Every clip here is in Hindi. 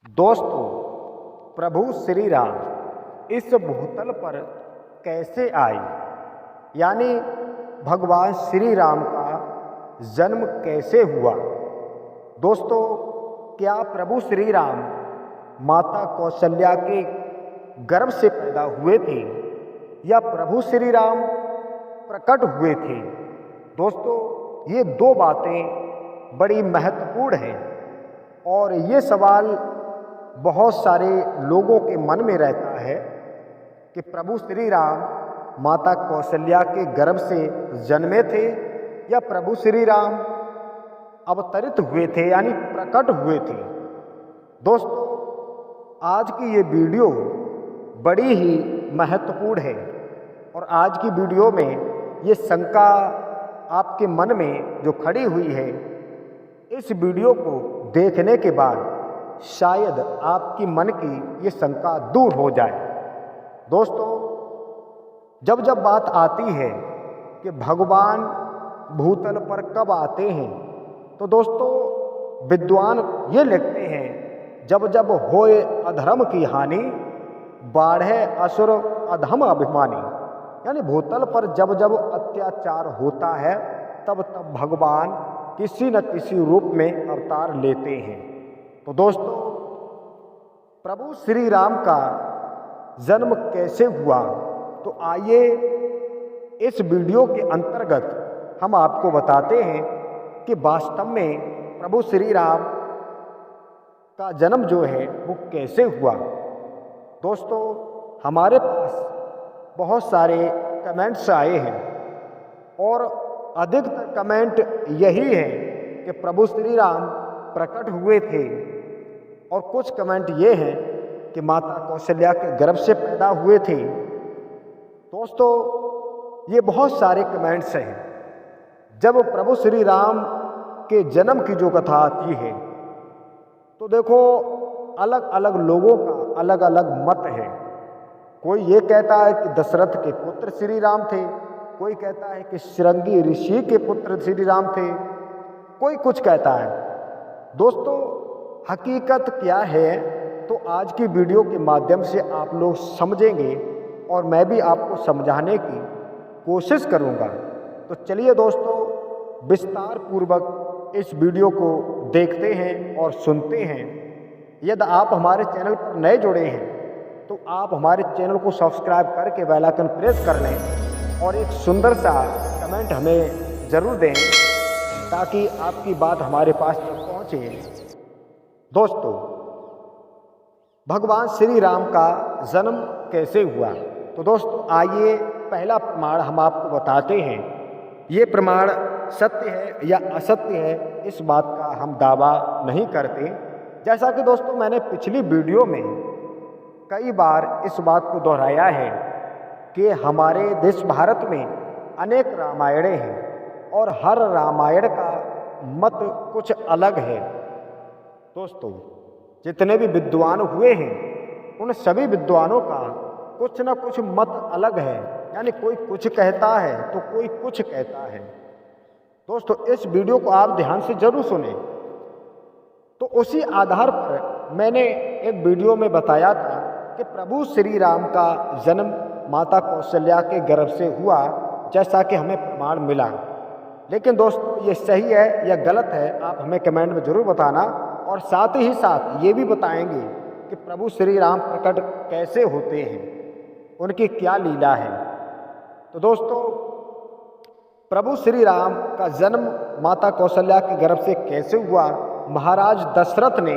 दोस्तों, प्रभु श्री राम इस भूतल पर कैसे आए, यानी भगवान श्री राम का जन्म कैसे हुआ। दोस्तों, क्या प्रभु श्री राम माता कौशल्या के गर्भ से पैदा हुए थे या प्रभु श्री राम प्रकट हुए थे। दोस्तों, ये दो बातें बड़ी महत्वपूर्ण हैं और ये सवाल बहुत सारे लोगों के मन में रहता है कि प्रभु श्री राम माता कौशल्या के गर्भ से जन्मे थे या प्रभु श्री राम अवतरित हुए थे यानी प्रकट हुए थे। दोस्तों, आज की ये वीडियो बड़ी ही महत्वपूर्ण है और आज की वीडियो में ये शंका आपके मन में जो खड़ी हुई है, इस वीडियो को देखने के बाद शायद आपकी मन की ये शंका दूर हो जाए। दोस्तों, जब जब बात आती है कि भगवान भूतल पर कब आते हैं, तो दोस्तों विद्वान ये लिखते हैं, जब जब होए अधर्म की हानि, बाढ़े असुर अधम अभिमानी। यानी भूतल पर जब जब अत्याचार होता है तब तब भगवान किसी न किसी रूप में अवतार लेते हैं। तो दोस्तों, प्रभु श्री राम का जन्म कैसे हुआ, तो आइए इस वीडियो के अंतर्गत हम आपको बताते हैं कि वास्तव में प्रभु श्री राम का जन्म जो है वो कैसे हुआ। दोस्तों, हमारे पास बहुत सारे कमेंट्स आए हैं और अधिकतर कमेंट यही है कि प्रभु श्री राम प्रकट हुए थे और कुछ कमेंट ये हैं कि माता कौशल्या के गर्भ से पैदा हुए थे। दोस्तों, ये बहुत सारे कमेंट्स हैं। जब प्रभु श्री राम के जन्म की जो कथा आती है, तो देखो अलग अलग लोगों का अलग अलग मत है। कोई ये कहता है कि दशरथ के पुत्र श्री राम थे, कोई कहता है कि श्रृंगी ऋषि के पुत्र श्री राम थे, कोई कुछ कहता है। दोस्तों, हकीकत क्या है तो आज की वीडियो के माध्यम से आप लोग समझेंगे और मैं भी आपको समझाने की कोशिश करूंगा। तो चलिए दोस्तों, विस्तार पूर्वक इस वीडियो को देखते हैं और सुनते हैं। यदि आप हमारे चैनल पर नए जुड़े हैं तो आप हमारे चैनल को सब्सक्राइब करके बेल आइकन प्रेस कर लें और एक सुंदर सा कमेंट हमें ज़रूर दें ताकि आपकी बात हमारे पास तक पहुँचे। दोस्तों, भगवान श्री राम का जन्म कैसे हुआ, तो दोस्तों आइए पहला प्रमाण हम आपको बताते हैं। ये प्रमाण सत्य है या असत्य है, इस बात का हम दावा नहीं करते। जैसा कि दोस्तों मैंने पिछली वीडियो में कई बार इस बात को दोहराया है कि हमारे देश भारत में अनेक रामायणें हैं और हर रामायण का मत कुछ अलग है। दोस्तों, जितने भी विद्वान हुए हैं उन सभी विद्वानों का कुछ न कुछ मत अलग है, यानी कोई कुछ कहता है तो कोई कुछ कहता है। दोस्तों, इस वीडियो को आप ध्यान से जरूर सुनें। तो उसी आधार पर मैंने एक वीडियो में बताया था कि प्रभु श्री राम का जन्म माता कौशल्या के गर्भ से हुआ, जैसा कि हमें प्रमाण मिला। लेकिन दोस्तों, ये सही है या गलत है आप हमें कमेंट में ज़रूर बताना और साथ ही साथ ये भी बताएंगे कि प्रभु श्री राम प्रकट कैसे होते हैं, उनकी क्या लीला है। तो दोस्तों, प्रभु श्री राम का जन्म माता कौशल्या के गर्भ से कैसे हुआ, महाराज दशरथ ने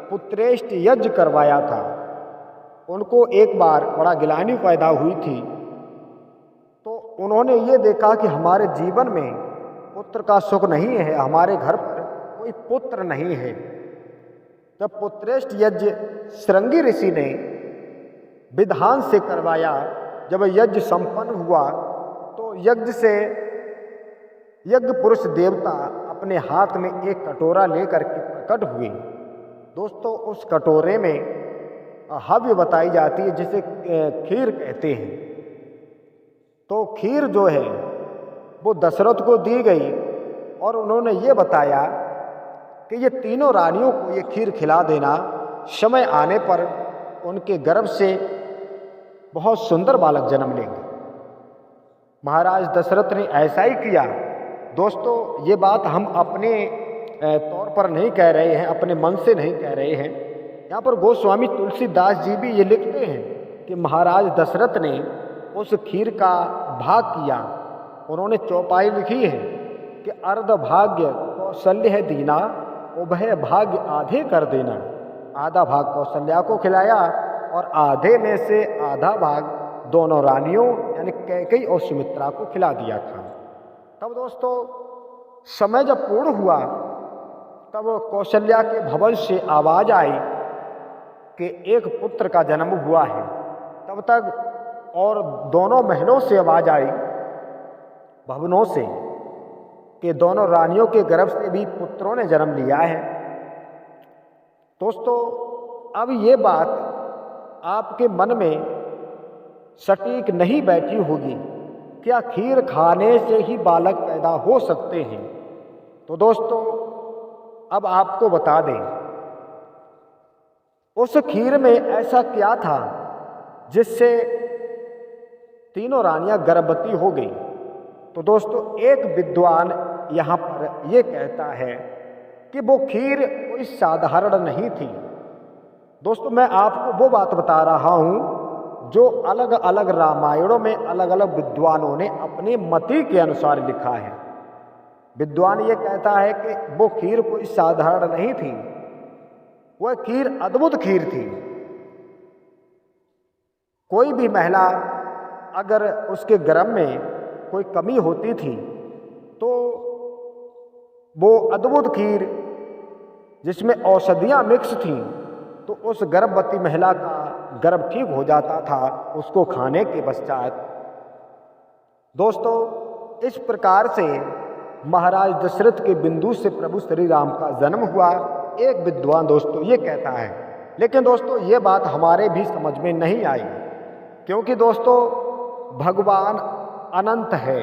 पुत्रेष्ट यज्ञ करवाया था। उनको एक बार बड़ा गिलानी पैदा हुई थी, तो उन्होंने ये देखा कि हमारे जीवन में पुत्र का सुख नहीं है, हमारे घर पर कोई पुत्र नहीं है। जब पुत्रेष्ट यज्ञ श्रृंगी ऋषि ने विधान से करवाया, जब यज्ञ संपन्न हुआ तो यज्ञ पुरुष देवता अपने हाथ में एक कटोरा लेकर के प्रकट हुए। दोस्तों, उस कटोरे में हव्य बताई जाती है जिसे खीर कहते हैं। तो खीर जो है वो दशरथ को दी गई और उन्होंने ये बताया कि ये तीनों रानियों को ये खीर खिला देना समय आने पर उनके गर्भ से बहुत सुंदर बालक जन्म लेंगे। महाराज दशरथ ने ऐसा ही किया। दोस्तों, ये बात हम अपने तौर पर नहीं कह रहे हैं, अपने मन से नहीं कह रहे हैं। यहाँ पर गोस्वामी तुलसीदास जी भी ये लिखते हैं कि महाराज दशरथ ने उस खीर का भाग किया। उन्होंने चौपाई लिखी है कि अर्ध भाग्य कौशल्य है दीना, उभय भाग्य आधे कर देना। आधा भाग कौशल्या को खिलाया और आधे में से आधा भाग दोनों रानियों यानी कैकेयी और सुमित्रा को खिला दिया था। तब दोस्तों समय जब पूर्ण हुआ तब कौशल्या के भवन से आवाज आई कि एक पुत्र का जन्म हुआ है। तब तक और दोनों महलों से आवाज आई, भवनों से, कि दोनों रानियों के गर्भ से भी पुत्रों ने जन्म लिया है। दोस्तों, अब ये बात आपके मन में सटीक नहीं बैठी होगी, क्या खीर खाने से ही बालक पैदा हो सकते हैं? तो दोस्तों, अब आपको बता दें, उस खीर में ऐसा क्या था जिससे तीनों रानियां गर्भवती हो गई? तो दोस्तों, एक विद्वान यहाँ पर यह कहता है कि वो खीर कोई साधारण नहीं थी। दोस्तों, मैं आपको वो बात बता रहा हूँ जो अलग अलग रामायणों में अलग अलग विद्वानों ने अपने मति के अनुसार लिखा है। विद्वान ये कहता है कि वो खीर कोई साधारण नहीं थी, वह खीर अद्भुत खीर थी। कोई भी महिला अगर उसके गर्भ में कोई कमी होती थी तो वो अद्भुत खीर जिसमें औषधियाँ मिक्स थीं, तो उस गर्भवती महिला का गर्भ ठीक हो जाता था उसको खाने के पश्चात। दोस्तों, इस प्रकार से महाराज दशरथ के बिंदु से प्रभु श्री राम का जन्म हुआ, एक विद्वान दोस्तों ये कहता है। लेकिन दोस्तों, ये बात हमारे भी समझ में नहीं आई, क्योंकि दोस्तों भगवान अनंत है,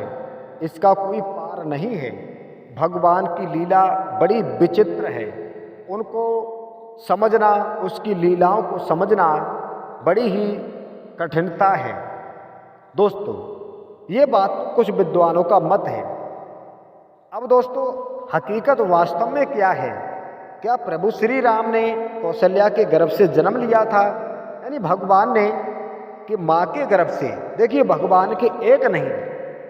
इसका कोई पार नहीं है। भगवान की लीला बड़ी विचित्र है, उनको समझना, उसकी लीलाओं को समझना बड़ी ही कठिनता है। दोस्तों, ये बात कुछ विद्वानों का मत है। अब दोस्तों, हकीकत वास्तव में क्या है? क्या प्रभु श्री राम ने कौशल्या के गर्भ से जन्म लिया था? यानी भगवान ने कि माँ के गर्भ से? देखिए, भगवान के एक नहीं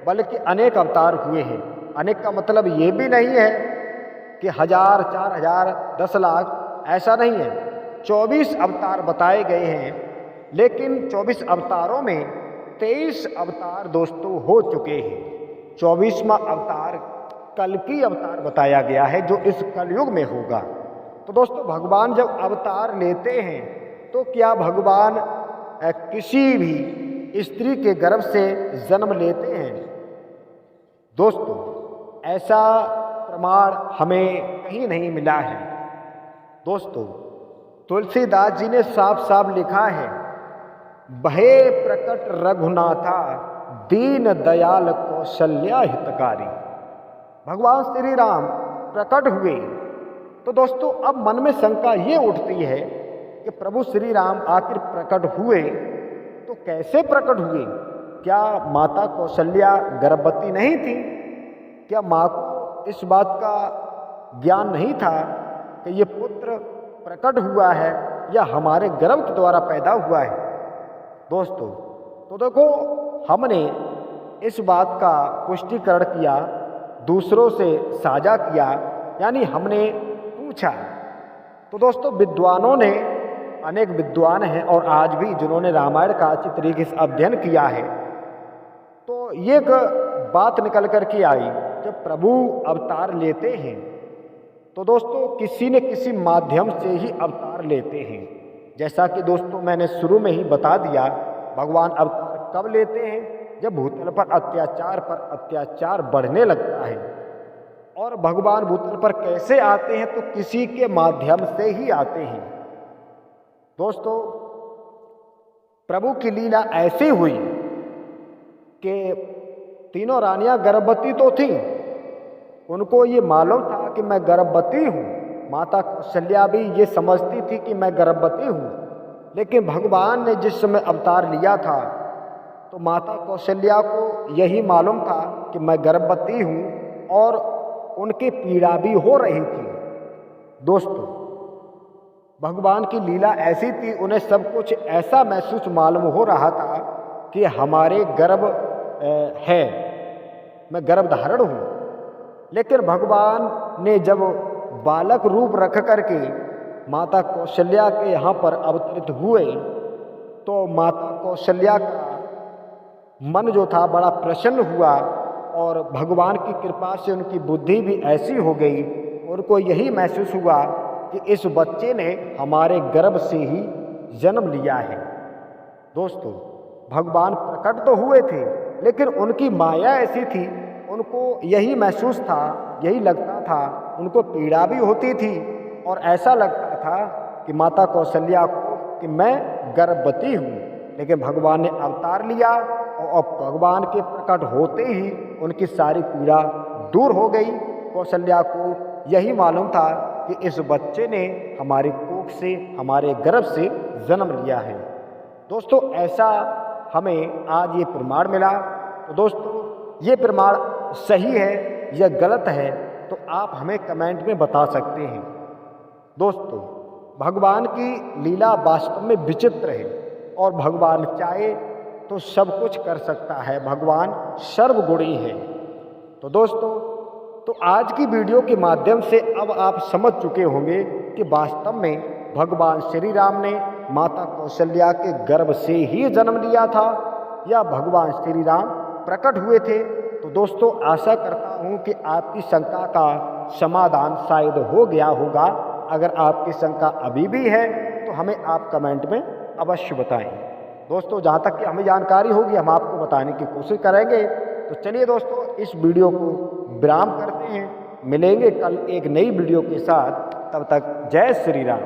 बल्कि अनेक अवतार हुए हैं। अनेक का मतलब ये भी नहीं है कि 1000, 4000, 10 लाख, ऐसा नहीं है। 24 अवतार बताए गए हैं, लेकिन 24 अवतारों में 23 अवतार दोस्तों हो चुके हैं। 24वां अवतार कल्कि अवतार बताया गया है, जो इस कलयुग में होगा। तो दोस्तों, भगवान जब अवतार लेते हैं तो क्या भगवान किसी भी स्त्री के गर्भ से जन्म लेते हैं? दोस्तों, ऐसा प्रमाण हमें कहीं नहीं मिला है। दोस्तों, तुलसीदास जी ने साफ साफ लिखा है, बहे प्रकट रघुनाथा दीन दयाल कौशल्या हितकारी। भगवान श्री राम प्रकट हुए। तो दोस्तों, अब मन में शंका ये उठती है कि प्रभु श्री राम आखिर प्रकट हुए तो कैसे प्रकट हुए? क्या माता कौशल्या गर्भवती नहीं थी? क्या माँ को इस बात का ज्ञान नहीं था कि ये पुत्र प्रकट हुआ है या हमारे गर्भ के द्वारा पैदा हुआ है? दोस्तों, तो देखो, हमने इस बात का पुष्टिकरण किया, दूसरों से साझा किया, यानी हमने पूछा। तो दोस्तों, विद्वानों ने, अनेक विद्वान हैं और आज भी जिन्होंने रामायण का अच्छी तरीके से अध्ययन किया है, तो ये एक बात निकल कर के आई, जब प्रभु अवतार लेते हैं तो दोस्तों किसी न किसी माध्यम से ही अवतार लेते हैं। जैसा कि दोस्तों मैंने शुरू में ही बता दिया, भगवान अवतार कब लेते हैं? जब भूतल पर अत्याचार बढ़ने लगता है। और भगवान भूतल पर कैसे आते हैं? तो किसी के माध्यम से ही आते हैं। दोस्तों, प्रभु की लीला ऐसी हुई कि तीनों रानियां गर्भवती तो थीं, उनको ये मालूम था कि मैं गर्भवती हूँ, माता कौशल्या भी ये समझती थी कि मैं गर्भवती हूँ, लेकिन भगवान ने जिस समय अवतार लिया था तो माता कौशल्या को यही मालूम था कि मैं गर्भवती हूँ और उनकी पीड़ा भी हो रही थी। दोस्तों, भगवान की लीला ऐसी थी, उन्हें सब कुछ ऐसा महसूस मालूम हो रहा था कि हमारे गर्भ है, मैं गर्भ धारण हूँ। लेकिन भगवान ने जब बालक रूप रख करके माता कौशल्या के यहाँ पर अवतरित हुए तो माता कौशल्या का मन जो था बड़ा प्रसन्न हुआ और भगवान की कृपा से उनकी बुद्धि भी ऐसी हो गई, उनको यही महसूस हुआ कि इस बच्चे ने हमारे गर्भ से ही जन्म लिया है। दोस्तों, भगवान प्रकट तो हुए थे, लेकिन उनकी माया ऐसी थी, उनको यही महसूस था, यही लगता था, उनको पीड़ा भी होती थी और ऐसा लगता था कि माता कौशल्या को कि मैं गर्भवती हूँ। लेकिन भगवान ने अवतार लिया और भगवान के प्रकट होते ही उनकी सारी पीड़ा दूर हो गई। कौशल्या को यही मालूम था कि इस बच्चे ने हमारी कोख से, हमारे गर्भ से जन्म लिया है। दोस्तों, ऐसा हमें आज ये प्रमाण मिला। तो दोस्तों, ये प्रमाण सही है या गलत है तो आप हमें कमेंट में बता सकते हैं। दोस्तों, भगवान की लीला वास्तव में विचित्र है और भगवान चाहे तो सब कुछ कर सकता है, भगवान सर्वगुणी है। तो दोस्तों, तो आज की वीडियो के माध्यम से अब आप समझ चुके होंगे कि वास्तव में भगवान श्री राम ने माता कौशल्या के गर्भ से ही जन्म लिया था या भगवान श्री राम प्रकट हुए थे। तो दोस्तों, आशा करता हूँ कि आपकी शंका का समाधान शायद हो गया होगा। अगर आपकी शंका अभी भी है तो हमें आप कमेंट में अवश्य बताएं। दोस्तों, जहाँ तक कि हमें जानकारी होगी हम आपको बताने की कोशिश करेंगे। तो चलिए दोस्तों, इस वीडियो को विराम करते हैं, मिलेंगे कल एक नई वीडियो के साथ। तब तक जय श्री राम।